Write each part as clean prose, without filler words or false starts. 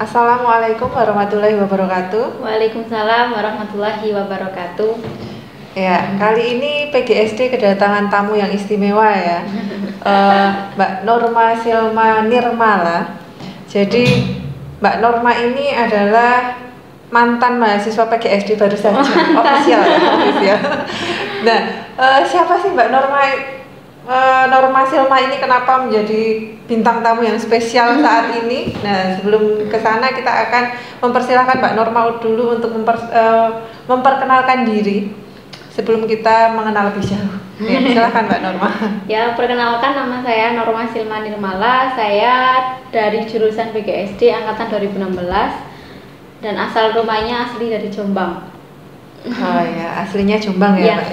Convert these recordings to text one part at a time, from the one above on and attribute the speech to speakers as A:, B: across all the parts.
A: Assalamualaikum warahmatullahi wabarakatuh.
B: Waalaikumsalam warahmatullahi wabarakatuh.
A: Ya, kali ini PGSD kedatangan tamu yang istimewa ya, Mbak Norma Silma Nirmala. Jadi Mbak Norma ini adalah mantan mahasiswa PGSD baru saja, official ya, official. Nah, siapa sih Mbak Norma? Norma Silma ini kenapa menjadi bintang tamu yang spesial saat ini? Nah, sebelum ke sana kita akan mempersilahkan Mbak Norma dulu untuk memperkenalkan diri sebelum kita mengenal lebih jauh. Ya, silakan Mbak Norma.
B: Ya, perkenalkan, nama saya Norma Silma Nirmala. Saya dari jurusan PGSD angkatan 2016 dan asal rumahnya asli dari Jombang.
A: Oh ya, aslinya Jombang ya,
B: Ya.
A: Mbak.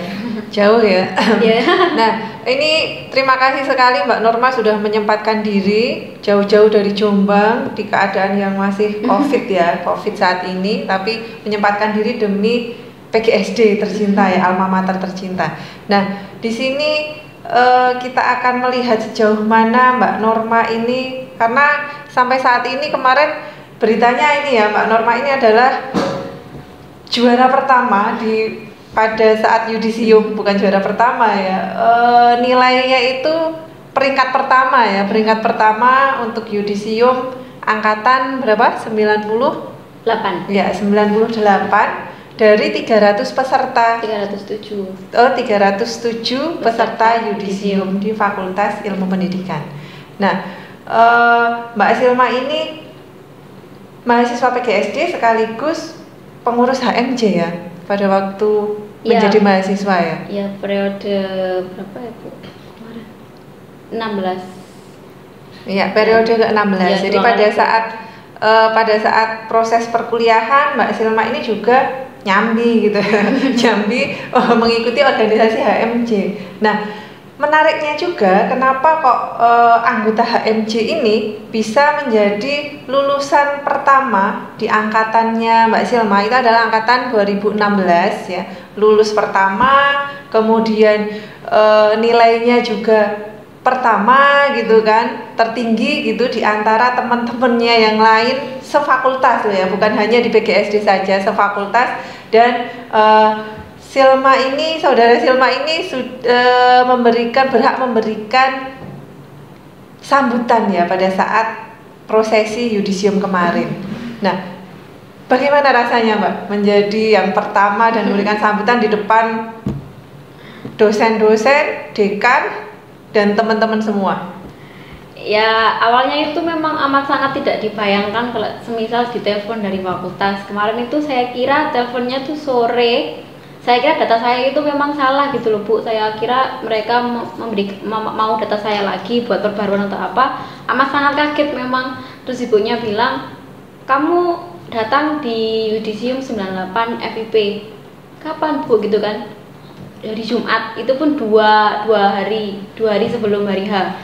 A: Jauh ya.
B: Ya.
A: Nah, ini terima kasih sekali Mbak Norma sudah menyempatkan diri jauh-jauh dari Jombang di keadaan yang masih COVID ya, COVID saat ini, tapi menyempatkan diri demi PGSD tercinta ya, alma mater tercinta. Nah, di sini kita akan melihat sejauh mana Mbak Norma ini, karena sampai saat ini kemarin beritanya ini ya, Mbak Norma ini adalah juara pertama pada saat yudisium, bukan juara pertama ya, nilainya itu peringkat pertama ya, peringkat pertama untuk yudisium angkatan berapa? 98 ya, 98 dari 300 peserta.
B: 307.
A: Oh, 307 peserta yudisium di Fakultas Ilmu Pendidikan. Nah, Mbak Silma ini mahasiswa PGSD sekaligus pengurus HMJ ya pada waktu menjadi mahasiswa ya.
B: Ya, periode berapa ya, Bu? Kemarin 16.
A: Iya, periode ke-16.
B: Ya,
A: jadi pada saat proses perkuliahan Mbak Silma ini juga nyambi gitu. Nyambi mengikuti organisasi HMJ. Nah, menariknya juga kenapa kok anggota HMJ ini bisa menjadi lulusan pertama di angkatannya Mbak Silma. Itu adalah angkatan 2016 ya, lulus pertama, kemudian nilainya juga pertama gitu kan, tertinggi gitu di antara teman-temannya yang lain sefakultas loh ya, bukan hanya di PGSD saja, sefakultas. Dan saudara Silma ini sudah berhak memberikan sambutan ya pada saat prosesi yudisium kemarin. Nah, bagaimana rasanya Mbak menjadi yang pertama dan memberikan sambutan di depan dosen-dosen, dekan, dan teman-teman semua?
B: Ya, awalnya itu memang amat sangat tidak dibayangkan kalau semisal ditelepon dari fakultas. Kemarin itu saya kira teleponnya tuh sore. Saya kira data saya itu memang salah gitu loh, Bu. Saya kira mereka mau data saya lagi buat perbaruan atau apa. Amat sangat kaget memang. Terus ibunya bilang, "Kamu datang di yudisium 98 FIP." "Kapan, Bu?" gitu kan. Dari Jumat, itu pun dua hari sebelum hari H.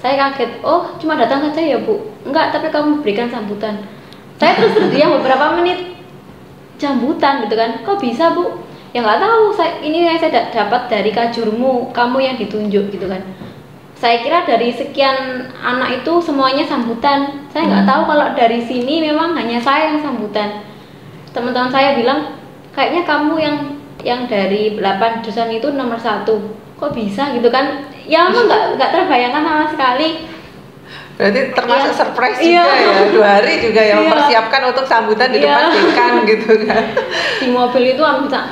B: Saya kaget, "Oh, cuma datang saja ya, Bu?" "Enggak, tapi kamu berikan sambutan." Saya terus terdiam beberapa menit. Sambutan gitu kan, "Kok bisa, Bu?" "Ya nggak tahu, ini yang saya dapat dari kajurmu, kamu yang ditunjuk," gitu kan. Saya kira dari sekian anak itu semuanya sambutan. Saya nggak tahu kalau dari sini memang hanya saya yang sambutan. Teman-teman saya bilang, "Kayaknya kamu yang dari 8 jurusan itu nomor 1. Kok bisa?" gitu kan. Ya memang nggak terbayangkan sama sekali.
A: Berarti termasuk surprise juga ya, 2 hari juga ya mempersiapkan untuk sambutan di depan dekan gitu kan.
B: Di mobil itu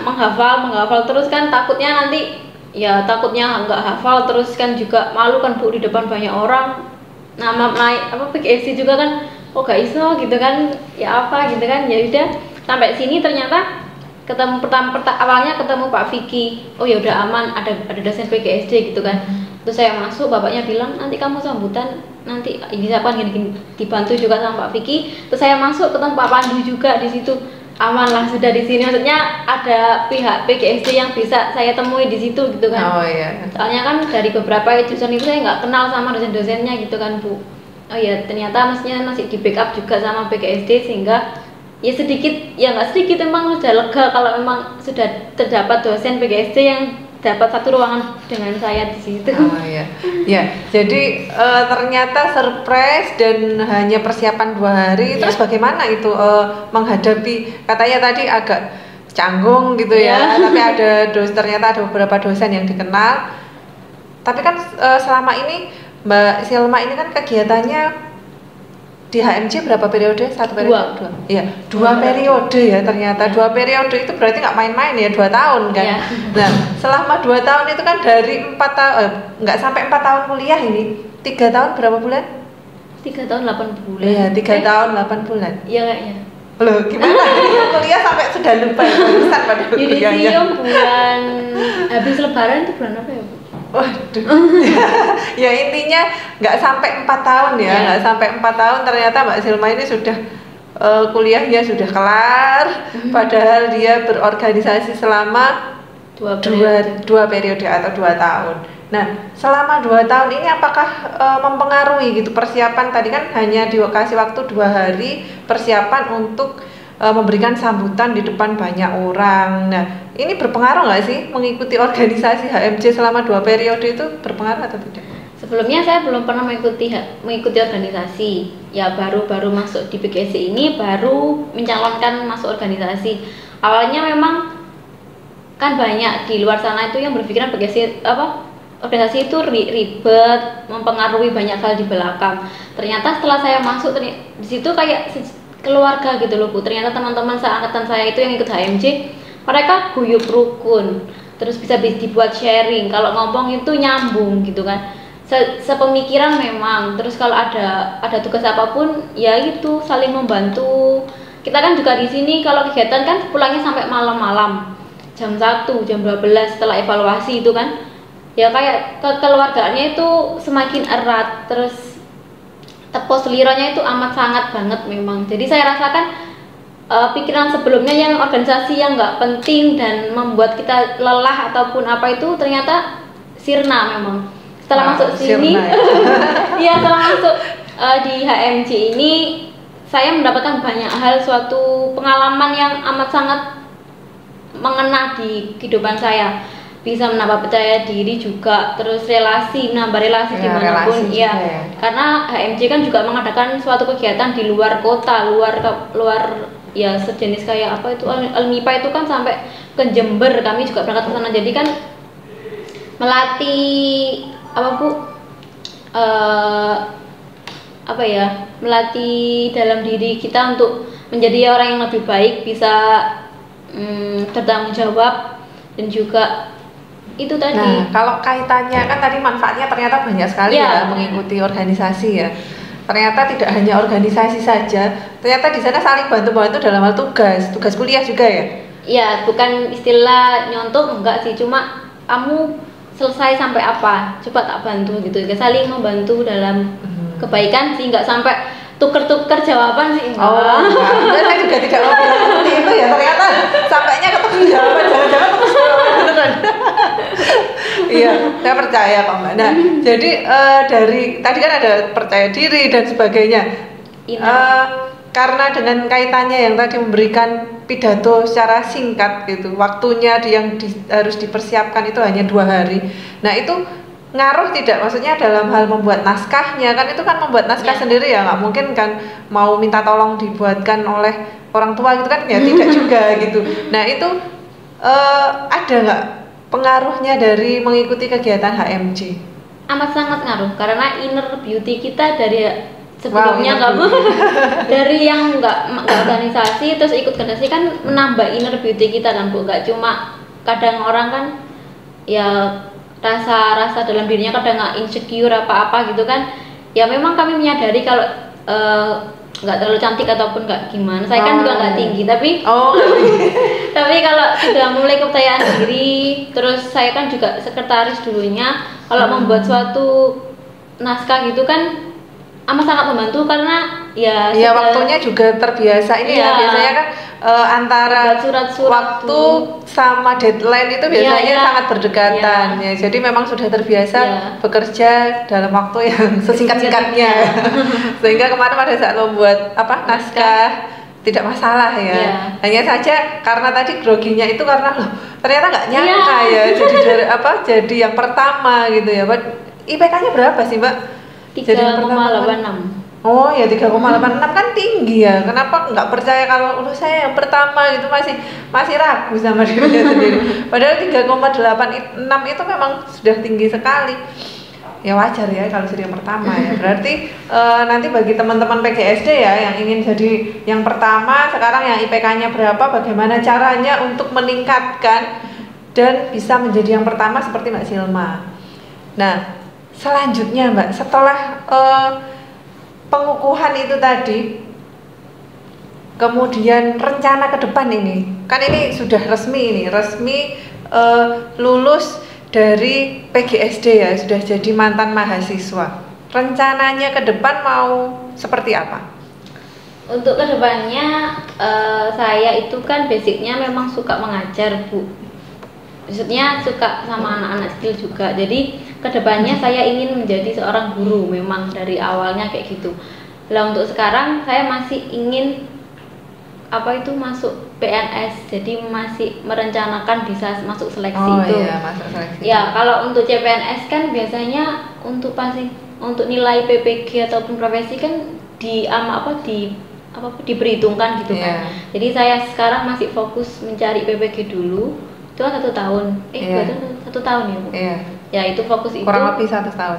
B: menghafal terus kan, takutnya nanti takutnya nggak hafal terus kan, juga malu kan Bu di depan banyak orang. PGSD juga kan, "Oh gak iso," gitu kan, ya apa gitu kan. Ya udah, sampai sini ternyata ketemu awalnya ketemu Pak Vicky. "Oh ya udah aman, ada dosen PGSD," gitu kan. Terus saya masuk, bapaknya bilang, "Nanti kamu sambutan nanti bisa kan gini, dibantu juga sama Pak Vicky." Terus saya masuk ketemu Pak Pandu juga di situ. Aman lah sudah di sini, maksudnya ada pihak PGSD yang bisa saya temui di situ gitu kan.
A: Oh iya.
B: Soalnya kan dari beberapa jurusan itu saya nggak kenal sama dosen-dosennya gitu kan, Bu. Oh ya, ternyata maksudnya masih di backup juga sama PGSD, sehingga ya sedikit, ya nggak sedikit, emang sudah lega kalau memang sudah terdapat dosen PGSD yang dapat satu ruangan dengan saya di situ.
A: Oh ya, ya. Jadi ternyata surprise dan hanya persiapan 2 hari. Terus bagaimana itu menghadapi katanya tadi agak canggung gitu ya, tapi ternyata ada beberapa dosen yang dikenal. Tapi kan selama ini Mbak Silma ini kan kegiatannya di HMJ berapa periode? 1 periode? 2. Iya, 2 periode ya ternyata. 2 periode itu berarti nggak main-main ya, 2 tahun kan.
B: Ya.
A: Nah, selama 2 tahun itu kan dari 4 tahun, nggak sampai 4 tahun kuliah ini. 3 tahun berapa bulan?
B: 3 tahun 8 bulan.
A: Iya, 3 tahun 8 bulan.
B: Iya kayaknya.
A: Loh, gimana? Kuliah sampai sudah lupa ya, urusan pada kuliahnya.
B: Yudisium bulan habis lebaran itu bulan apa ya, Bu?
A: Waduh. Ya intinya nggak sampai 4 tahun ya, nggak sampai 4 tahun ternyata Mbak Silma ini sudah kuliahnya sudah kelar, padahal dia berorganisasi selama 2 periode atau 2 tahun. Nah, selama 2 tahun ini apakah mempengaruhi gitu persiapan? Tadi kan hanya dikasih waktu 2 hari persiapan untuk memberikan sambutan di depan banyak orang. Nah, ini berpengaruh nggak sih mengikuti organisasi HMJ selama 2 periode itu berpengaruh atau tidak?
B: Sebelumnya saya belum pernah mengikuti organisasi. Ya baru masuk di BGSI ini baru mencalonkan masuk organisasi. Awalnya memang kan banyak di luar sana itu yang berpikiran BGSI organisasi itu ribet, mempengaruhi banyak hal di belakang. Ternyata setelah saya masuk di situ kayak keluarga gitu loh Bu. Ternyata teman-teman seangkatan saya itu yang ikut HMJ, mereka guyup rukun, terus bisa dibuat sharing. Kalau ngomong itu nyambung gitu kan, sepemikiran memang. Terus kalau ada tugas apapun ya itu saling membantu. Kita kan juga di sini kalau kegiatan kan pulangnya sampai malam-malam, jam 1, jam 12 setelah evaluasi itu kan. Ya kayak kekeluargaannya itu semakin erat, terus tepos liranya itu amat sangat banget memang. Jadi saya rasakan pikiran sebelumnya yang organisasi yang nggak penting dan membuat kita lelah ataupun apa itu ternyata sirna memang. Setelah masuk sini, ya setelah masuk di HMJ ini saya mendapatkan banyak hal, suatu pengalaman yang amat sangat mengena di kehidupan saya. Bisa menambah percaya diri juga, terus menambah relasi dimanapun ya. Karena HMJ kan juga mengadakan suatu kegiatan di luar kota, luar ya sejenis kayak apa itu Almipa itu kan sampai ke Jember, kami juga berangkat ke sana. Jadi kan melatih melatih dalam diri kita untuk menjadi orang yang lebih baik, bisa bertanggung jawab dan juga itu tadi.
A: Nah, kalau kaitannya kan tadi manfaatnya ternyata banyak sekali ya mengikuti organisasi ya. Ternyata tidak hanya organisasi saja, ternyata di sana saling bantu-bantu dalam hal tugas kuliah juga ya.
B: Iya, bukan istilah nyontoh enggak sih, cuma kamu selesai sampai apa, coba tak bantu gitu. Saling membantu dalam kebaikan sih, enggak sampai tuker-tuker jawaban sih.
A: Oh, enggak. Saya juga tidak mau bilang seperti itu ya. Ternyata sampainya ketemu jawaban, jangan-jangan terus beneran. Iya, saya percaya kok Mbak. Nah, jadi dari tadi kan ada percaya diri dan sebagainya. Karena dengan kaitannya yang tadi memberikan pidato secara singkat gitu, waktunya harus dipersiapkan itu hanya 2 hari. Nah, itu ngaruh tidak, maksudnya dalam hal membuat naskahnya kan, itu kan membuat naskah sendiri ya, nggak mungkin kan mau minta tolong dibuatkan oleh orang tua gitu kan ya, tidak juga gitu. Nah itu ada nggak pengaruhnya dari mengikuti kegiatan HMJ?
B: Amat sangat ngaruh, karena inner beauty kita dari sebelumnya dari yang nggak organisasi terus ikut organisasi kan menambah inner beauty kita kan Bu. Nggak cuma kadang orang kan ya rasa dalam dirinya kadang nggak insecure apa gitu kan ya. Memang kami menyadari kalau nggak terlalu cantik ataupun nggak gimana, saya kan juga nggak tinggi tapi tapi kalau sudah mulai kepercayaan diri, terus saya kan juga sekretaris dulunya, kalau membuat suatu naskah gitu kan amat sangat membantu karena ya
A: waktunya juga terbiasa ini ya biasanya kan antara
B: surat-surat
A: waktu sama deadline itu biasanya sangat berdekatan ya. Jadi memang sudah terbiasa bekerja dalam waktu yang sesingkat-singkatnya sehingga kemarin pada saat membuat naskah tidak masalah ya.
B: Iya.
A: Hanya saja karena tadi groginya itu karena loh ternyata nggak nyangka ya jadi yang pertama gitu ya. IPK-nya berapa sih Mbak? Jadi yang pertama
B: 3,86.
A: Oh ya 3,86 kan tinggi ya. Kenapa nggak percaya kalau saya yang pertama gitu masih ragu sama dirinya sendiri. Padahal 3,86 itu memang sudah tinggi sekali. Ya wajar ya kalau jadi yang pertama ya. Berarti nanti bagi teman-teman PGSD ya yang ingin jadi yang pertama sekarang yang IPK-nya berapa, bagaimana caranya untuk meningkatkan dan bisa menjadi yang pertama seperti Mbak Silma. Nah selanjutnya Mbak, setelah pengukuhan itu tadi, kemudian rencana ke depan ini kan ini sudah resmi lulus dari PGSD ya, sudah jadi mantan mahasiswa. Rencananya ke depan mau seperti apa?
B: Untuk kedepannya saya itu kan basicnya memang suka mengajar Bu, maksudnya suka sama anak-anak skill juga. Jadi kedepannya saya ingin menjadi seorang guru, memang dari awalnya kayak gitu. Lah untuk sekarang saya masih ingin masuk PNS, jadi masih merencanakan bisa masuk seleksi itu.
A: Iya, masuk seleksi.
B: Ya, kalau untuk CPNS kan biasanya untuk nilai PPG ataupun profesi kan diperhitungkan gitu kan. Jadi saya sekarang masih fokus mencari PPG dulu. Itu kan 1 tahun. Berarti 1 tahun ya, Bu? Iya. Ya, itu fokus itu.
A: Kurang lebih 1 tahun,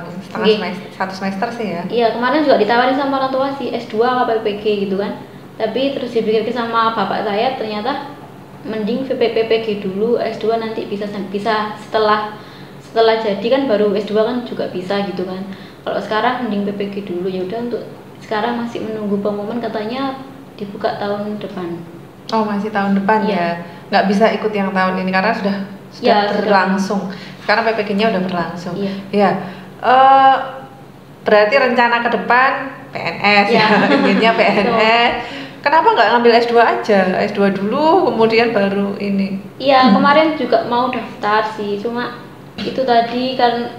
A: satu semester sih ya.
B: Iya, kemarin juga ditawarin sama orang tua sih S2 apa PPG gitu kan. Tapi terus dipikir sama bapak saya, ternyata mending PPG dulu, S2 nanti bisa setelah jadi kan baru S2 kan juga bisa gitu kan. Kalau sekarang mending PPG dulu. Ya udah, untuk sekarang masih menunggu pengumuman, katanya dibuka tahun depan.
A: Oh, masih tahun depan ya. Nggak bisa ikut yang tahun ini karena sudah berlangsung. Sekarang PPG-nya udah berlangsung. Iya. Berarti rencana ke depan PNS ya, inginnya PNS. Kenapa nggak ngambil S2 aja? S2 dulu, kemudian baru ini.
B: Iya, kemarin juga mau daftar sih, cuma itu tadi kan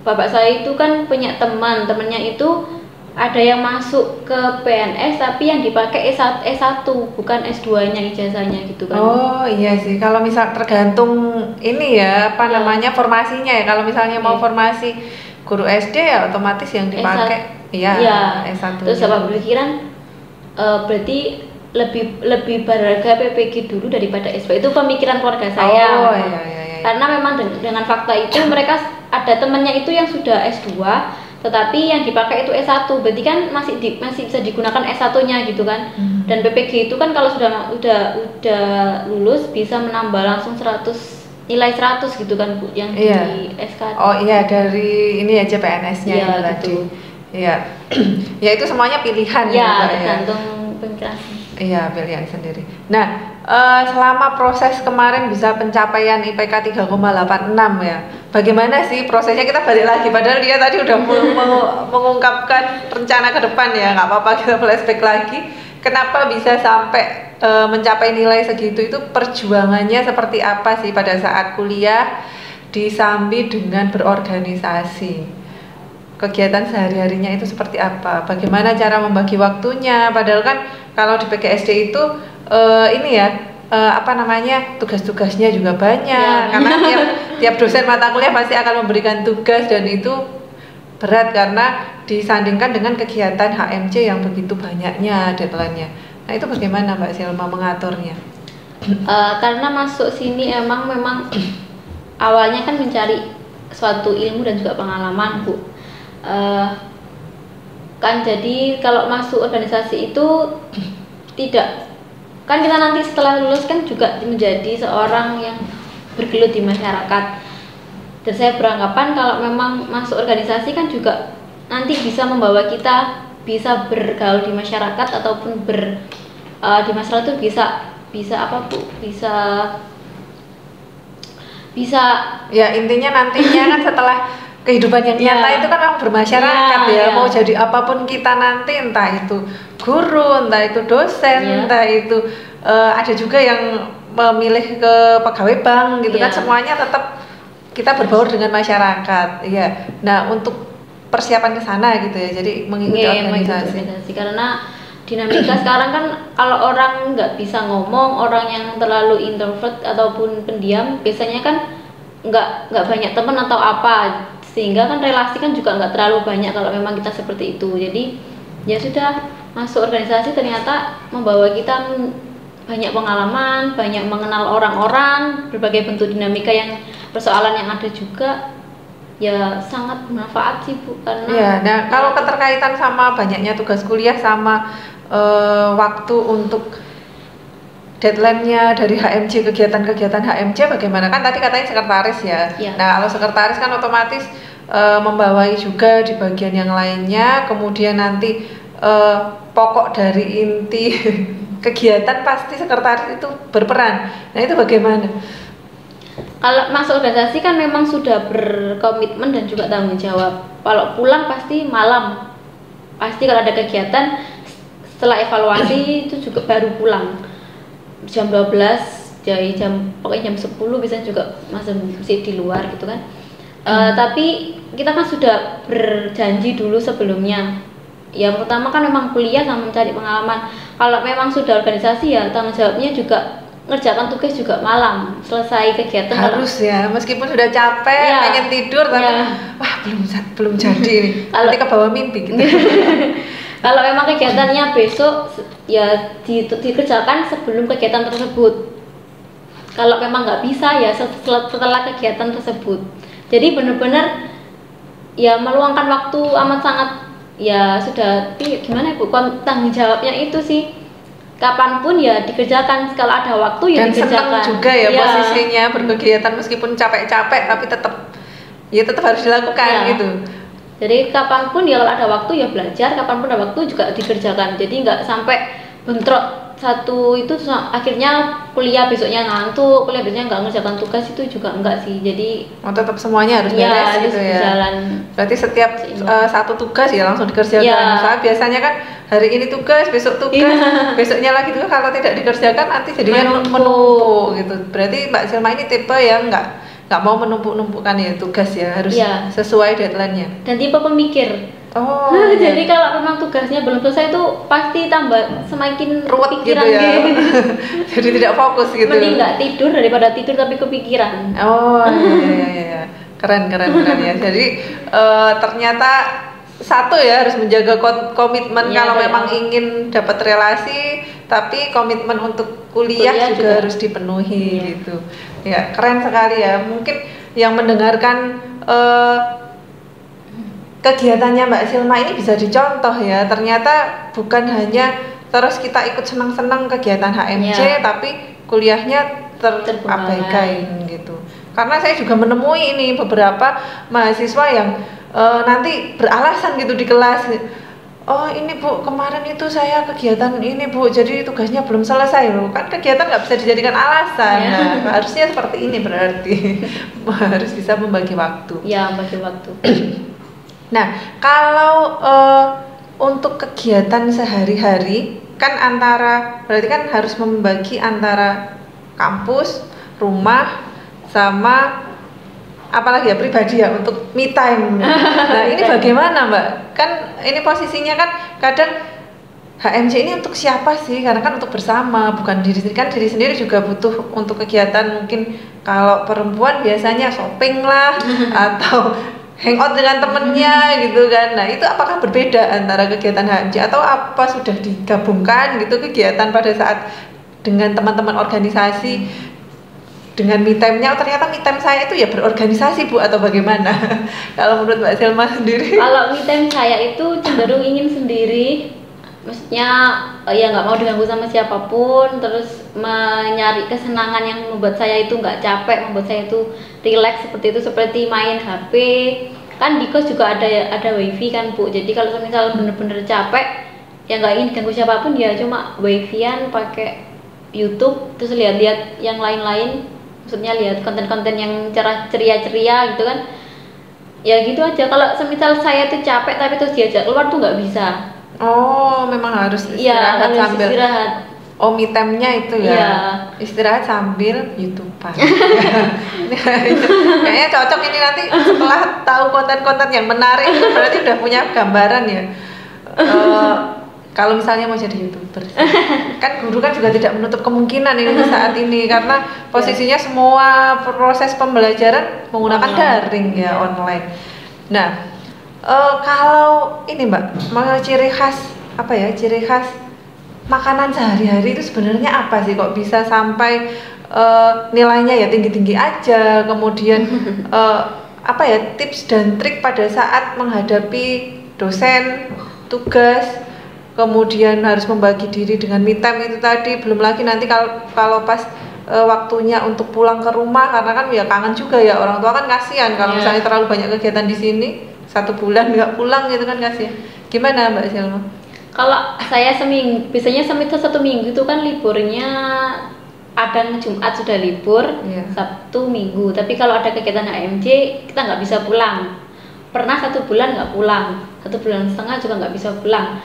B: bapak saya itu kan punya temannya itu ada yang masuk ke PNS tapi yang dipakai S1 bukan S2-nya ijazahnya gitu kan.
A: Oh iya sih, kalau misal tergantung ini ya, namanya formasinya ya. Kalau misalnya mau formasi guru SD ya otomatis yang dipakai S1.
B: Terus apa berpikiran berarti lebih berharga PPG dulu daripada S2. Itu pemikiran keluarga saya.
A: Iya.
B: Karena memang dengan fakta itu mereka ada temannya itu yang sudah S2 tetapi yang dipakai itu S1, berarti kan masih bisa digunakan S1-nya gitu kan. Dan PPG itu kan kalau sudah lulus bisa menambah langsung nilai 100 gitu kan Bu, yang di SK.
A: Oh iya, dari ini aja PNS-nya
B: itu
A: tadi. Iya. Ya itu semuanya pilihan
B: ya, tergantung pemikiran.
A: Iya, pilihan sendiri. Nah, selama proses kemarin bisa pencapaian IPK 3,86 ya. Bagaimana sih prosesnya? Kita balik lagi, padahal dia tadi udah mengungkapkan rencana ke depan ya. Nggak apa-apa, kita flashback lagi. Kenapa bisa sampai mencapai nilai segitu? Itu perjuangannya seperti apa sih pada saat kuliah disambi dengan berorganisasi? Kegiatan sehari-harinya itu seperti apa? Bagaimana cara membagi waktunya? Padahal kan kalau di PGSD itu tugas-tugasnya juga banyak karena tiap dosen mata kuliah pasti akan memberikan tugas dan itu berat karena disandingkan dengan kegiatan HMC yang begitu banyaknya deadline-nya. Nah itu bagaimana Mbak Silma mengaturnya?
B: Karena masuk sini memang awalnya kan mencari suatu ilmu dan juga pengalaman Bu. Kan jadi kalau masuk organisasi itu tidak kan kita nanti setelah lulus kan juga menjadi seorang yang bergelut di masyarakat, dan saya beranggapan kalau memang masuk organisasi kan juga nanti bisa membawa kita bisa bergaul di masyarakat ataupun di masyarakat itu bisa apa Bu, bisa
A: ya intinya nantinya kan setelah kehidupan yang nyata itu kan orang bermasyarakat mau jadi apapun kita nanti, entah itu guru, entah itu dosen, entah itu ada juga yang memilih ke pegawai bank gitu kan, semuanya tetap kita berbaur dengan masyarakat. Iya. Nah, untuk persiapan ke sana gitu ya. Jadi mengikuti organisasi.
B: Karena dinamika sekarang kan kalau orang nggak bisa ngomong, orang yang terlalu introvert ataupun pendiam biasanya kan nggak banyak teman atau apa, sehingga kan relasi kan juga nggak terlalu banyak kalau memang kita seperti itu. Jadi ya sudah, masuk organisasi ternyata membawa kita banyak pengalaman, banyak mengenal orang-orang, berbagai bentuk dinamika yang persoalan yang ada juga. Ya sangat bermanfaat sih Bu, karena
A: ya. Nah kalau keterkaitan sama banyaknya tugas kuliah sama waktu untuk deadline-nya dari HMJ, kegiatan-kegiatan HMJ bagaimana? Kan tadi katanya sekretaris ya. Nah kalau sekretaris kan otomatis membawai juga di bagian yang lainnya, kemudian nanti pokok dari inti kegiatan pasti sekretaris itu berperan. Nah itu bagaimana?
B: Kalau masuk organisasi kan memang sudah berkomitmen dan juga tanggung jawab. Kalau pulang pasti malam, pasti kalau ada kegiatan setelah evaluasi itu juga baru pulang jam 12, jadi pokoknya jam 10 biasanya juga masih di luar gitu kan. Tapi kita kan sudah berjanji dulu sebelumnya. Yang pertama kan memang kuliah sama mencari pengalaman. Kalau memang sudah organisasi ya tanggung jawabnya juga ngerjakan tugas juga malam, selesai kegiatan
A: harus ya, meskipun sudah capek pengen tidur tapi wah belum jadi nih. Nanti ke bawah mimpi gitu.
B: Kalau memang kegiatannya besok ya dikerjakan sebelum kegiatan tersebut. Kalau memang nggak bisa ya setelah kegiatan tersebut. Jadi benar-benar ya meluangkan waktu amat sangat, ya sudah. Tapi gimana Bu, tanggung jawabnya itu sih kapanpun ya dikerjakan, kalau ada waktu ya
A: dan
B: dikerjakan.
A: Dan senang juga ya posisinya berkegiatan meskipun capek-capek tapi tetap harus dilakukan gitu.
B: Jadi kapanpun ya kalau ada waktu ya belajar, kapanpun ada waktu juga dikerjakan. Jadi nggak sampai bentrok satu itu akhirnya kuliah besoknya ngantuk, kuliah besoknya nggak ngerjakan tugas, itu juga enggak sih. Jadi
A: tetap semuanya harus beres gitu ya.
B: Berjalan.
A: Berarti setiap satu tugas ya langsung dikerjakan. Soalnya biasanya kan hari ini tugas, besok tugas, besoknya lagi tugas, kalau tidak dikerjakan nanti jadinya menumpuk gitu. Berarti Mbak Silma ini tipe yang nggak mau menumpuk-numpukkan ya tugas ya, harus sesuai deadline-nya.
B: Dan tipe pemikir.
A: Oh.
B: Jadi kalau memang tugasnya belum selesai itu pasti tambah semakin
A: ruwet
B: pikiran
A: gitu ya. Jadi tidak fokus gitu.
B: Mending nggak tidur daripada tidur tapi kepikiran.
A: Oh iya. Keren ya. Jadi ternyata satu ya, harus menjaga komitmen kalau memang ingin dapat relasi, tapi komitmen untuk kuliah juga harus dipenuhi gitu. Ya keren sekali ya. Mungkin yang mendengarkan kegiatannya Mbak Silma ini bisa dicontoh ya. Ternyata bukan hanya terus kita ikut senang-senang kegiatan HMJ, tapi kuliahnya terabaikan gitu. Karena saya juga menemui ini beberapa mahasiswa yang nanti beralasan gitu di kelas. Oh ini Bu, kemarin itu saya kegiatan ini Bu, jadi tugasnya belum selesai loh. Kan kegiatan nggak bisa dijadikan alasan. Nah, harusnya seperti ini berarti harus bisa membagi waktu.
B: Ya, membagi waktu.
A: Nah, kalau untuk kegiatan sehari-hari kan berarti kan harus membagi antara kampus, rumah, sama apalagi ya pribadi ya, untuk me time. Nah ini bagaimana Mbak? Kan ini posisinya kan kadang HMJ ini untuk siapa sih? Karena kan untuk bersama, bukan diri sendiri. Kan diri sendiri juga butuh untuk kegiatan. Mungkin kalau perempuan biasanya shopping lah atau hangout dengan temennya gitu kan. Nah itu apakah berbeda antara kegiatan HMJ atau apa sudah digabungkan gitu kegiatan pada saat dengan teman-teman organisasi? Dengan me time-nya, ternyata me time saya itu ya berorganisasi Bu, atau bagaimana? Kalau menurut Mbak Silma sendiri?
B: Kalau me time saya itu cenderung ingin sendiri, maksudnya ya nggak mau diganggu sama siapapun, terus mencari kesenangan yang membuat saya itu nggak capek, membuat saya itu relax seperti itu, seperti main HP. Kan di kos juga ada wifi kan Bu, jadi kalau misal bener-bener capek ya nggak ingin diganggu siapapun, ya cuma wifi-an pakai YouTube, terus lihat-lihat yang lain-lain. Maksudnya lihat konten-konten yang ceria-ceria gitu kan. Ya gitu aja. Kalau semisal saya tuh capek tapi terus diajak keluar tuh nggak bisa.
A: Oh, memang harus istirahat sambil
B: istirahat.
A: Oh, me time-nya itu ya. Istirahat sambil YouTube-an. Kayaknya cocok ini nanti setelah tahu konten-konten yang menarik, berarti udah punya gambaran ya. kalau misalnya mau jadi YouTuber. Kan guru kan juga tidak menutup kemungkinan ini saat ini karena posisinya semua proses pembelajaran menggunakan daring ya, online. Nah, kalau ini Mbak, ciri khas apa ya? Ciri khas makanan sehari-hari itu sebenarnya apa sih kok bisa sampai nilainya ya tinggi-tinggi aja, kemudian apa ya, tips dan trik pada saat menghadapi dosen, tugas, kemudian harus membagi diri dengan me time itu tadi, belum lagi nanti kalau pas waktunya untuk pulang ke rumah, karena kan ya kangen juga ya, orang tua kan kasihan kalau misalnya terlalu banyak kegiatan di sini 1 bulan nggak pulang gitu kan kasihan. Gimana Mbak Selma?
B: Kalau saya seminggu, biasanya itu 1 minggu itu kan liburnya ada Jumat sudah libur, Sabtu Minggu. Tapi kalau ada kegiatan HMJ kita nggak bisa pulang. Pernah 1 bulan nggak pulang, 1,5 bulan juga nggak bisa pulang.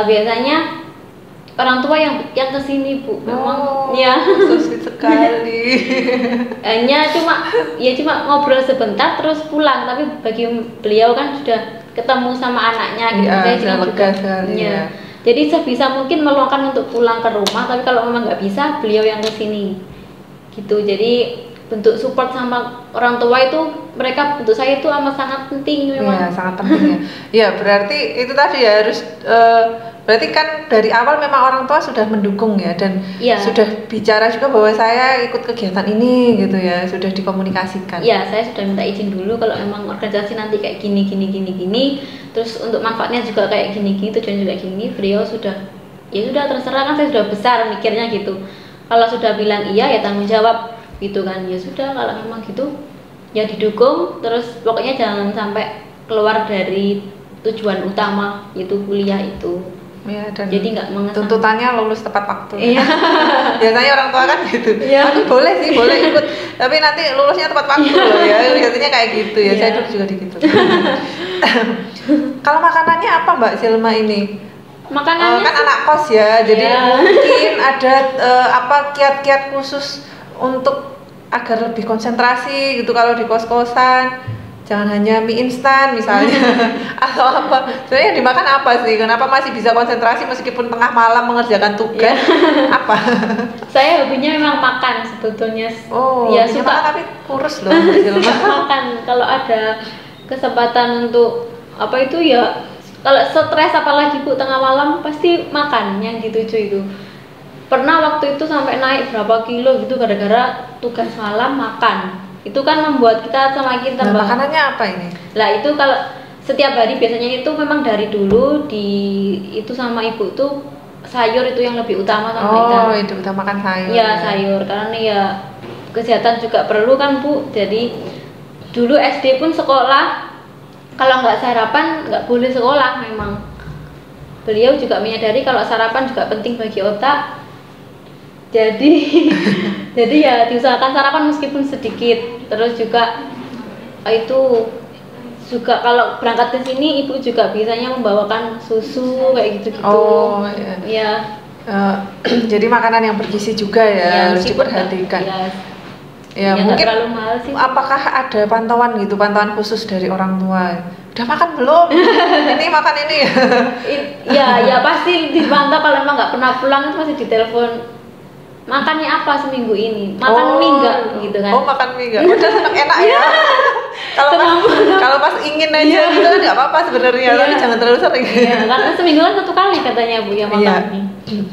B: Biasanya orang tua yang kesini Bu, memang ya
A: sweet sekali.
B: Hanya cuma ngobrol sebentar terus pulang, tapi bagi beliau kan sudah ketemu sama anaknya gitu, saya juga
A: sekali, ya.
B: Jadi sebisa mungkin meluangkan untuk pulang ke rumah, tapi kalau memang nggak bisa beliau yang kesini gitu. Jadi bentuk support sama orang tua itu, mereka bentuk saya itu amat sangat penting memang.
A: Iya, sangat penting ya. Ya berarti itu tadi ya harus berarti kan dari awal memang orang tua sudah mendukung ya, dan sudah bicara juga bahwa saya ikut kegiatan ini gitu ya, sudah dikomunikasikan.
B: Iya, saya sudah minta izin dulu kalau memang organisasi nanti kayak gini, terus untuk manfaatnya juga kayak gini, tujuannya juga gini. Beliau sudah terserah, kan saya sudah besar mikirnya gitu. Kalau sudah bilang iya ya tanggung jawab gitu kan, ya sudah, kalau memang gitu ya didukung, terus pokoknya jangan sampai keluar dari tujuan utama yaitu kuliah itu.
A: Ya, dan
B: jadi nggak mengesan.
A: Tuntutannya lulus tepat waktu.
B: Iya.
A: Biasanya orang tua kan gitu. Aku boleh ikut, tapi nanti lulusnya tepat waktu loh ya. Biasanya kayak gitu ya. Saya dulu juga gitu. Kalau makanannya apa Mbak Selma ini?
B: Makanannya
A: kan anak kos ya, jadi mungkin ada kiat-kiat khusus untuk agar lebih konsentrasi gitu kalau di kos-kosan. Jangan hanya mie instan misalnya atau apa. Sebenarnya yang dimakan apa sih? Kenapa masih bisa konsentrasi meskipun tengah malam mengerjakan tugas? Apa?
B: Saya hobinya memang makan sebetulnya.
A: Ya suka makan, tapi kurus loh.
B: Makan kalau ada kesempatan untuk apa itu ya. Kalau stres apalagi Bu tengah malam pasti makan yang dituju itu. Pernah waktu itu sampai naik berapa kilo gitu gara-gara tugas malam makan. Itu kan membuat kita semakin tambah.
A: Makanannya apa ini?
B: Lah itu kalau setiap hari biasanya itu memang dari dulu itu sama ibu tuh sayur itu yang lebih utama sama ikan.
A: Oh, itu utamakan sayur.
B: Ya sayur, karena ya kesehatan juga perlu kan Bu. Jadi dulu SD pun sekolah kalau nggak sarapan nggak boleh sekolah memang. Beliau juga menyadari kalau sarapan juga penting bagi otak. Jadi ya diusahakan sarapan meskipun sedikit. Terus juga itu juga kalau berangkat ke sini ibu juga biasanya membawakan susu kayak gitu-gitu.
A: Oh iya. Jadi makanan yang bergizi juga ya, harus diperhatikan. Ya mungkin
B: terlalu mahal sih.
A: Apakah ada pantauan khusus dari orang tua? Udah makan belum? Ini makan ini.
B: Ya pasti dipantau, kalau emang nggak pernah pulang itu masih ditelepon. Makannya apa seminggu ini? Makan mie enggak gitu kan?
A: Oh, makan mie enggak? Udah senang enak ya. Kalau pas ingin aja gitu kan nggak apa-apa sebenarnya, tapi jangan terlalu sering.
B: Karena seminggu kan 1 kali katanya Bu yang makan mie.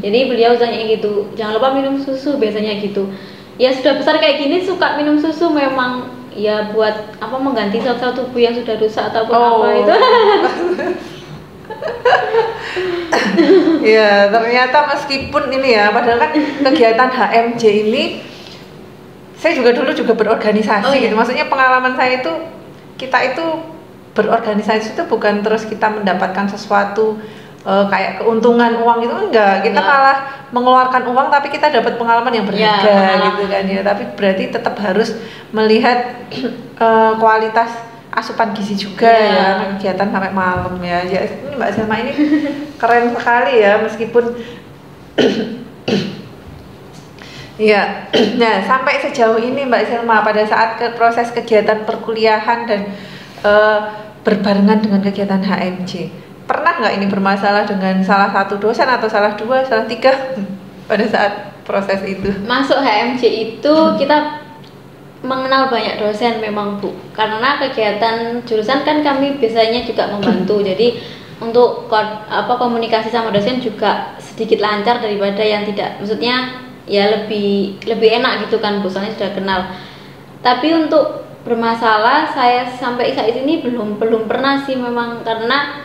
B: Jadi beliau tanya gitu, jangan lupa minum susu biasanya gitu. Ya sudah besar kayak gini suka minum susu memang ya buat apa, mengganti sel-sel tubuh yang sudah rusak ataupun apa itu.
A: Ya ternyata meskipun ini ya, padahal kan kegiatan HMJ ini saya juga dulu berorganisasi gitu. Maksudnya pengalaman saya itu, kita itu berorganisasi itu bukan terus kita mendapatkan sesuatu kayak keuntungan uang itu enggak, kita malah mengeluarkan uang tapi kita dapat pengalaman yang berharga gitu kan ya. Tapi berarti tetap harus melihat kualitas asupan gizi juga ya, kegiatan sampai malam ya. Ya ini Mbak Selma ini keren sekali ya, meskipun ya. Nah sampai sejauh ini Mbak Selma pada saat proses kegiatan perkuliahan dan berbarengan dengan kegiatan HMJ, pernah nggak ini bermasalah dengan salah satu dosen atau salah dua, salah tiga pada saat proses itu?
B: Masuk HMJ itu kita mengenal banyak dosen memang Bu, karena kegiatan jurusan kan kami biasanya juga membantu. Jadi untuk komunikasi sama dosen juga sedikit lancar daripada yang tidak, maksudnya ya lebih enak gitu kan Bu, soalnya sudah kenal. Tapi untuk bermasalah saya sampai saat ini belum pernah sih memang, karena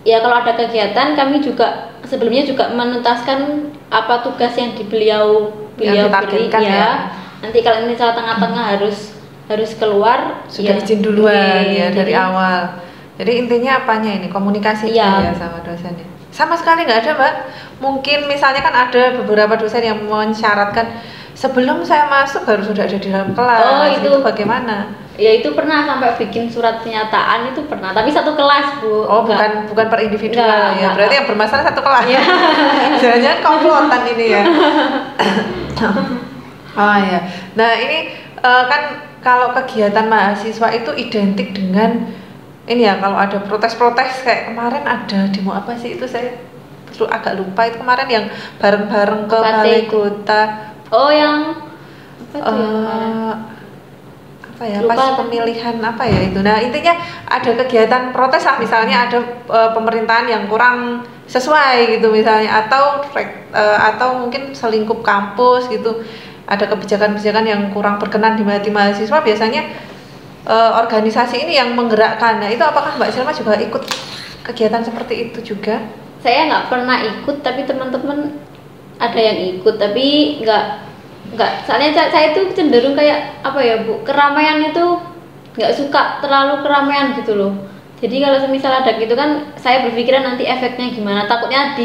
B: ya kalau ada kegiatan kami juga sebelumnya juga menuntaskan apa tugas yang beliau beri ya. Nanti kalau misalnya tengah-tengah harus keluar
A: sudah
B: ya,
A: izin duluan ya dari awal. Jadi intinya apanya ini, komunikasi ya sama dosennya. Sama sekali nggak ada Mbak. Mungkin misalnya kan ada beberapa dosen yang mensyaratkan sebelum saya masuk harus sudah ada di dalam kelas.
B: Oh, itu
A: bagaimana?
B: Ya itu pernah sampai bikin surat pernyataan itu pernah, tapi satu kelas Bu.
A: Oh bukan per individual ya, berarti yang bermasalah satu kelas.
B: Ya.
A: Jangan komplotan ini ya. Oh ya, nah ini kan kalau kegiatan mahasiswa itu identik dengan ini ya, kalau ada protes-protes kayak kemarin ada demo apa sih itu, saya agak lupa itu kemarin yang bareng-bareng ke Balai Kota.
B: Oh yang apa tuh
A: apa ya, pas pemilihan apa ya itu. Nah intinya ada kegiatan protes lah, misalnya ada pemerintahan yang kurang sesuai gitu misalnya, atau mungkin selingkup kampus gitu, ada kebijakan-kebijakan yang kurang berkenan di hati mahasiswa, biasanya organisasi ini yang menggerakkan. Nah itu apakah Mbak Selma juga ikut kegiatan seperti itu juga?
B: Saya nggak pernah ikut, tapi teman-teman ada yang ikut, tapi nggak, soalnya saya itu cenderung kayak apa ya Bu, keramaian itu nggak suka terlalu keramaian gitu loh. Jadi kalau semisal ada gitu kan, saya berpikiran nanti efeknya gimana, takutnya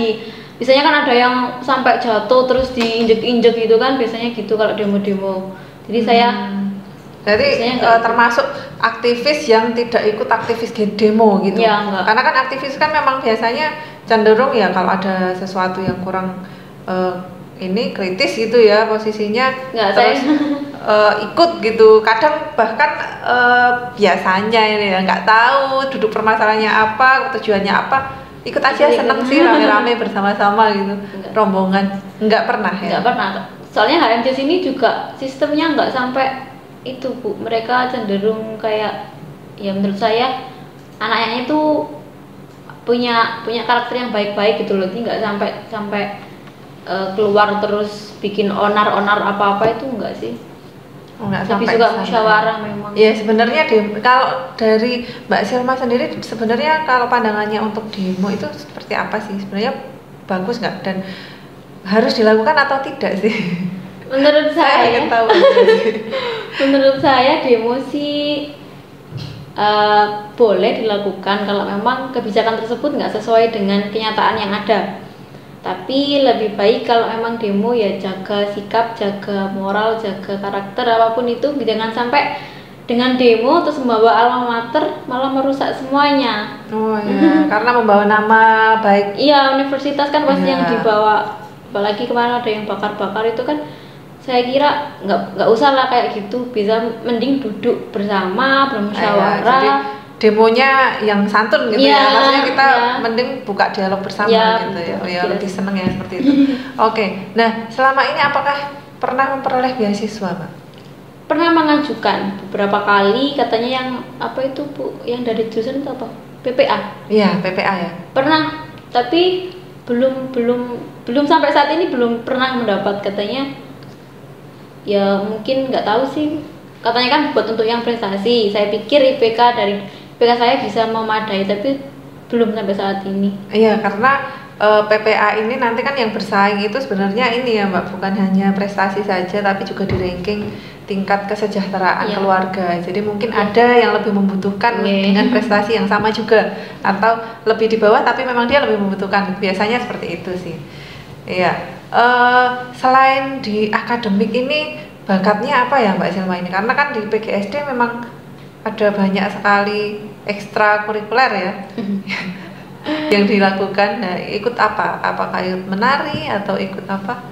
B: biasanya kan ada yang sampai jatuh terus diinjek-injek gitu kan, biasanya gitu kalau demo-demo. Jadi saya
A: termasuk aktivis yang tidak ikut aktivis demo gitu
B: ya, enggak.
A: Karena kan aktivis kan memang biasanya cenderung ya kalau ada sesuatu yang kurang ini kritis gitu ya posisinya,
B: nggak,
A: terus ikut gitu. Kadang bahkan biasanya ini ya nggak tahu duduk permasalahannya apa, tujuannya apa, ikut aja, seneng sih rame-rame bersama-sama gitu.
B: Enggak.
A: Rombongan nggak pernah ya?
B: Nggak pernah, soalnya HMJ sini juga sistemnya nggak sampai itu Bu, mereka cenderung kayak ya menurut saya anaknya itu punya karakter yang baik-baik gitu loh, jadi nggak sampai keluar terus bikin onar apa-apa, itu enggak sih. Tapi juga musyawarah memang.
A: Ya sebenarnya kalau dari Mbak Selma sendiri sebenarnya kalau pandangannya untuk demo itu seperti apa sih? Sebenarnya bagus nggak dan harus dilakukan atau tidak sih?
B: Menurut saya
A: ingin tahu
B: menurut saya demo sih boleh dilakukan kalau memang kebijakan tersebut nggak sesuai dengan kenyataan yang ada. Tapi lebih baik kalau emang demo ya jaga sikap, jaga moral, jaga karakter, apapun itu. Jangan sampai dengan demo terus membawa alma mater malah merusak semuanya.
A: Oh iya, karena membawa nama baik.
B: Iya, universitas kan pasti yang dibawa. Apalagi kemarin ada yang bakar-bakar itu kan, saya kira nggak usah lah kayak gitu, bisa mending duduk bersama bermusyawarah.
A: Jadi demonya yang santun gitu ya, maksudnya kita mending buka dialog bersama gitu ya. Oh ya, lebih seneng ya seperti itu. Oke, nah selama ini apakah pernah memperoleh beasiswa Mbak?
B: Pernah mengajukan beberapa kali, katanya yang apa itu Bu, yang dari jurusan itu apa? PPA.
A: Iya, PPA ya.
B: Pernah, tapi belum sampai saat ini belum pernah mendapat, katanya. Ya mungkin nggak tahu sih, katanya kan buat untuk yang prestasi. Saya pikir IPK saya bisa memadai, tapi belum sampai saat ini. Iya,
A: karena PPA ini nanti kan yang bersaing itu sebenarnya ini ya Mbak, bukan hanya prestasi saja tapi juga di ranking tingkat kesejahteraan keluarga. Jadi mungkin ada yang lebih membutuhkan dengan prestasi yang sama juga, atau lebih di bawah tapi memang dia lebih membutuhkan. Biasanya seperti itu sih. Iya. Selain di akademik ini bakatnya apa ya Mbak Selma ini? Karena kan di PGSD memang ada banyak sekali ekstrakurikuler ya yang dilakukan. Nah, ikut apa? Apakah ikut menari atau ikut apa?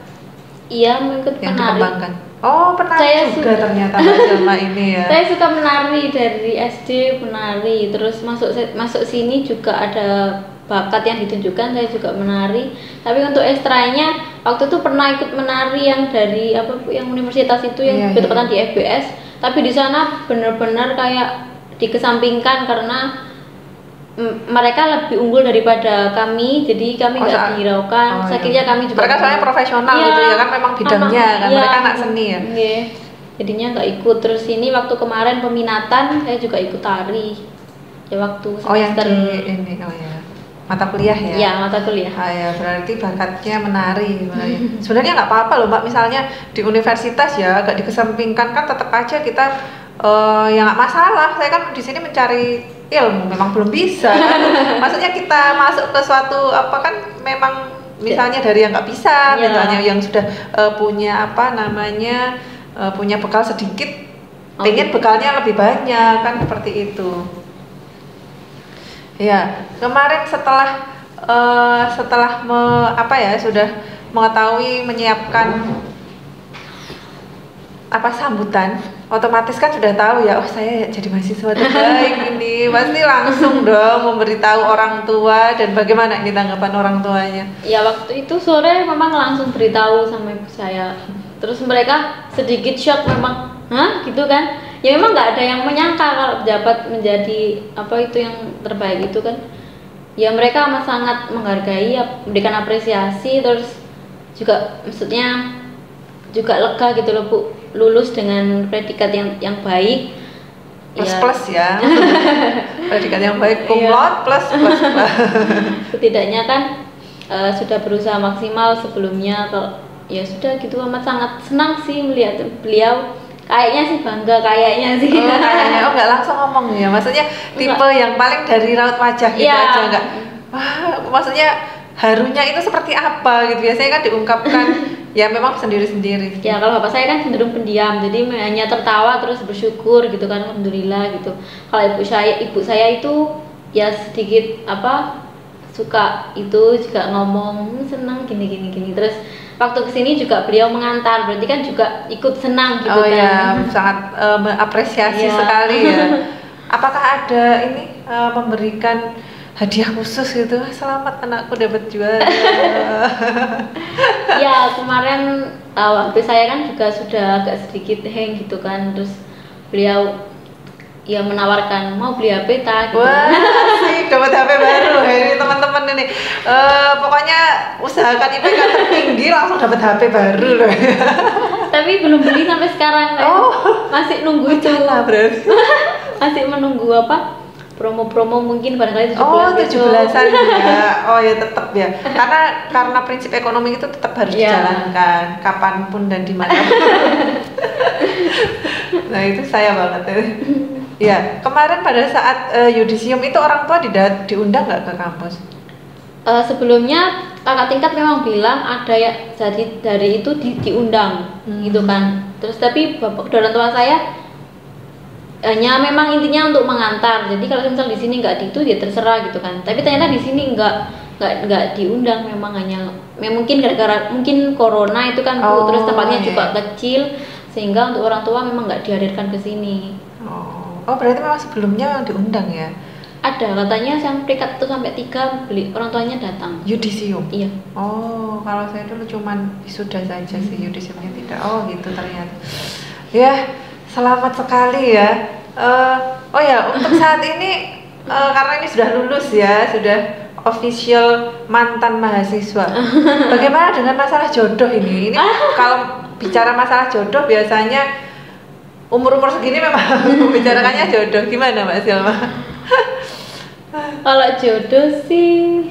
B: Iya, ikut
A: yang
B: menari.
A: Dikembangkan. Oh, penari saya juga ternyata Mbak Selma ini ya.
B: Saya suka menari dari SD, menari, terus masuk sini juga ada bakat yang ditunjukkan, saya juga menari. Tapi untuk ekstranya waktu itu pernah ikut menari yang dari apa Bu, yang universitas itu yang bertepatan di FBS. Tapi di sana benar-benar kayak dikesampingkan karena mereka lebih unggul daripada kami, jadi kami nggak dihiraukan. Akhirnya kami juga
A: mereka soalnya profesional gitu ya kan, memang bidangnya kan, mereka anak seni ya.
B: Jadinya nggak ikut. Terus ini waktu kemarin peminatan saya juga ikut tari ya waktu semester
A: ini mata kuliah ya?
B: Iya, mata kuliah.
A: Ya, berarti bakatnya menari. Sebenarnya nggak apa-apa loh Mbak, misalnya di universitas ya agak dikesampingkan kan tetap aja kita ya nggak masalah. Saya kan di sini mencari ilmu, memang belum bisa kan. Maksudnya kita masuk ke suatu apa kan memang misalnya dari yang nggak bisa, misalnya yang sudah punya apa namanya punya bekal sedikit, pengen bekalnya lebih banyak kan, seperti itu. Ya, kemarin setelah sudah mengetahui menyiapkan apa sambutan, otomatis kan sudah tahu ya, oh saya jadi mahasiswa terbaik ini, pasti langsung dong memberitahu orang tua. Dan bagaimana ini tanggapan orang tuanya?
B: Ya waktu itu sore memang langsung beritahu sama ibu saya, terus mereka sedikit shock memang, hah gitu kan? Ya memang nggak ada yang menyangka kalau dapat menjadi apa itu yang terbaik itu kan. Ya mereka amat sangat menghargai, memberikan apresiasi, terus juga maksudnya juga lega gitu loh Bu, lulus dengan predikat yang baik.
A: Plus ya. Predikat yang baik, cum laude plus.
B: Setidaknya kan sudah berusaha maksimal sebelumnya. Kalau ya sudah gitu, amat sangat senang sih melihat beliau. Kayaknya sih bangga, kayaknya sih.
A: Kayaknya nggak langsung ngomong ya, maksudnya tipe yang paling dari raut wajah gitu aja, nggak maksudnya harunya itu seperti apa gitu, biasanya kan diungkapkan ya memang sendiri-sendiri.
B: Ya kalau bapak saya kan cenderung pendiam, jadi hanya tertawa terus bersyukur gitu kan, alhamdulillah gitu. Kalau ibu saya itu ya sedikit apa suka itu juga ngomong senang gini terus waktu kesini juga beliau mengantar, berarti kan juga ikut senang gitu kan.
A: Ya, sangat mengapresiasi sekali ya. Apakah ada ini memberikan hadiah khusus gitu, selamat anakku dapat juara?
B: Ya kemarin HP saya kan juga sudah agak sedikit hang gitu kan, terus beliau ya menawarkan mau beli HP tak gitu.
A: Wah, sih dapat HP baru ini teman-teman ini. Pokoknya usahakan IPK tertinggi langsung dapat HP baru loh.
B: Tapi belum beli sampai sekarang kan. Masih nunggu itu.
A: Berarti.
B: Masih menunggu apa? Promo-promo mungkin barangkali
A: 17-an ya. Oh ya tetap ya. Karena prinsip ekonomi itu tetap harus dijalankan kapanpun dan dimanapun. Nah, itu saya banget ya. Ya, kemarin pada saat yudisium itu orang tua diundang nggak ke kampus?
B: Sebelumnya kakak tingkat memang bilang ada ya, jadi dari itu diundang gitu kan. Terus tapi orang tua saya hanya memang intinya untuk mengantar. Jadi kalau misal di sini nggak itu dia terserah gitu kan. Tapi ternyata di sini nggak diundang, memang hanya mungkin gara-gara mungkin corona itu kan Bu, terus tempatnya juga kecil sehingga untuk orang tua memang nggak dihadirkan ke sini.
A: Oh berarti memang sebelumnya diundang ya?
B: Ada katanya yang peringkat 1 sampai 3 orang tuanya datang.
A: Yudisium?
B: Iya.
A: Oh kalau saya dulu cuman wisuda saja sih, yudisiumnya tidak. Oh gitu ternyata. Ya selamat sekali ya. Oh ya untuk saat ini karena ini sudah lulus ya, sudah official mantan mahasiswa. Bagaimana dengan masalah jodoh ini? Ini kalau bicara masalah jodoh biasanya umur segini memang membicarakannya jodoh. Gimana Mbak Silma?
B: Kalau jodoh sih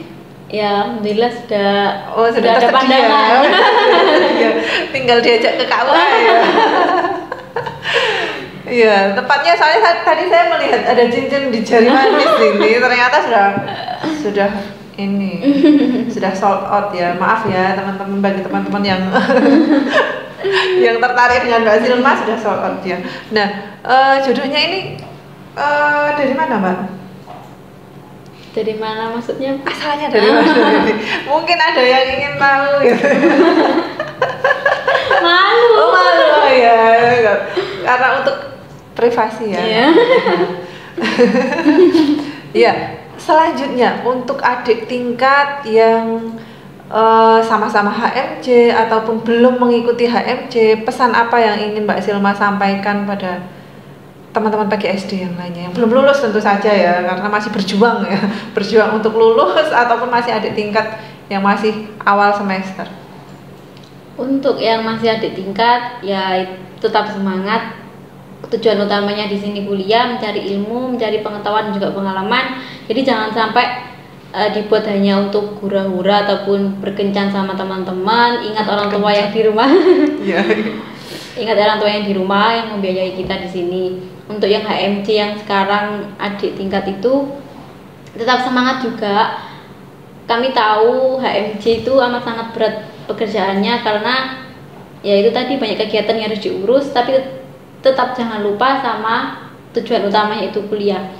B: ya alhamdulillah sudah ada pandangan.
A: Tinggal diajak ke KUA ya. Iya, tepatnya soalnya tadi saya melihat ada cincin di jari manis ini, ternyata sudah sold out ya. Maaf ya teman-teman, bagi teman-teman yang yang tertarik dengan Mbak Silma sudah sold out ya. Nah, jodohnya ini dari mana Mbak?
B: Dari mana maksudnya?
A: Asalnya dari mana? Mungkin ada yang ingin tahu gitu.
B: Malu.
A: Malu ya. Karena untuk privasi ya.
B: Iya.
A: Iya, selanjutnya untuk adik tingkat yang sama-sama HMJ ataupun belum mengikuti HMJ, pesan apa yang ingin Mbak Silma sampaikan pada teman-teman PGSD yang lainnya yang belum lulus tentu saja ya, karena masih berjuang ya, berjuang untuk lulus ataupun masih adik tingkat yang masih awal semester.
B: Untuk yang masih adik tingkat ya tetap semangat. Tujuan utamanya di sini kuliah, mencari ilmu, mencari pengetahuan dan juga pengalaman. Jadi jangan sampai dibuat hanya untuk hura-hura ataupun berkencan sama teman-teman. Ingat orang tua yang di rumah. Ingat orang tua yang di rumah yang membiayai kita di sini. Untuk yang HMC yang sekarang adik tingkat itu tetap semangat juga. Kami tahu HMC itu amat sangat berat pekerjaannya karena ya itu tadi banyak kegiatan yang harus diurus, tapi tetap jangan lupa sama tujuan utamanya itu kuliah.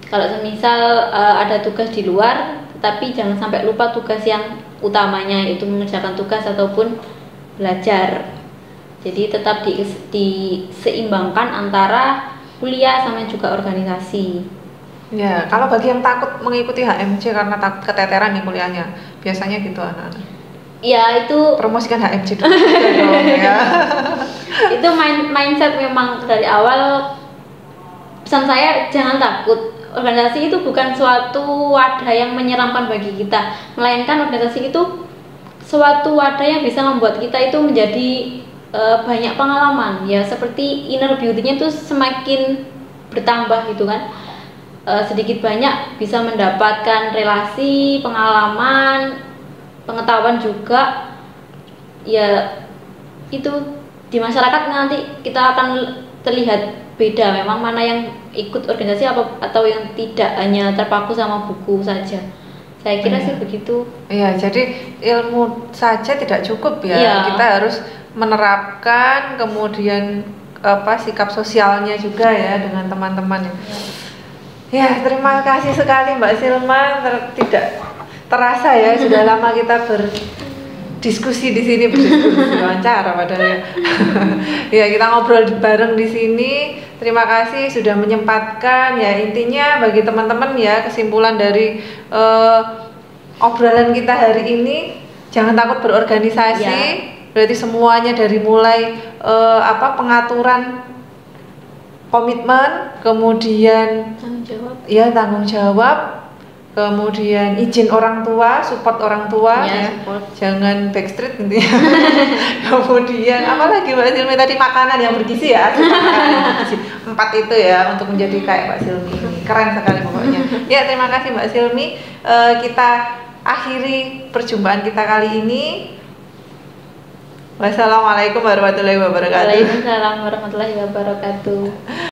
B: Kalau semisal ada tugas di luar, tapi jangan sampai lupa tugas yang utamanya, yaitu mengerjakan tugas ataupun belajar. Jadi tetap diseimbangkan antara kuliah sama juga organisasi.
A: Ya, kalau bagi yang takut mengikuti HMC karena takut keteteran nih kuliahnya, biasanya gitu anak-anak.
B: Ya itu
A: promosikan HMC dulu dong ya.
B: Itu mindset memang dari awal. Pesan saya jangan takut. Organisasi itu bukan suatu wadah yang menyeramkan bagi kita, melainkan organisasi itu suatu wadah yang bisa membuat kita itu menjadi banyak pengalaman. Ya seperti inner beauty-nya itu semakin bertambah gitu kan. Sedikit banyak bisa mendapatkan relasi, pengalaman, pengetahuan juga. Ya itu di masyarakat nanti kita akan terlihat beda memang mana yang ikut organisasi atau yang tidak, hanya terpaku sama buku saja. Saya kira sih begitu.
A: Iya, jadi ilmu saja tidak cukup ya.
B: Iya.
A: Kita harus menerapkan, kemudian sikap sosialnya juga ya dengan teman-teman. Ya, terima kasih sekali Mbak Silma. Tidak terasa ya sudah lama kita berdiskusi di sini, berdiskusi wawancara padahal ya. Kita ngobrol bareng di sini. Terima kasih sudah menyempatkan ya. Intinya bagi teman-teman ya, kesimpulan dari obrolan kita hari ini, jangan takut berorganisasi ya. Berarti semuanya dari mulai pengaturan, komitmen, kemudian tanggung jawab, kemudian izin orang tua, support orang tua ya. Jangan backstreet intinya. Kemudian apalagi Mbak Silmi tadi, makanan yang bergizi ya. Bergizi. 4 itu ya untuk menjadi kayak Mbak Silmi ini. Keren sekali pokoknya. Ya, terima kasih Mbak Silmi. Kita akhiri perjumpaan kita kali ini. Wassalamualaikum warahmatullahi wabarakatuh.
B: Waalaikumsalam warahmatullahi wabarakatuh.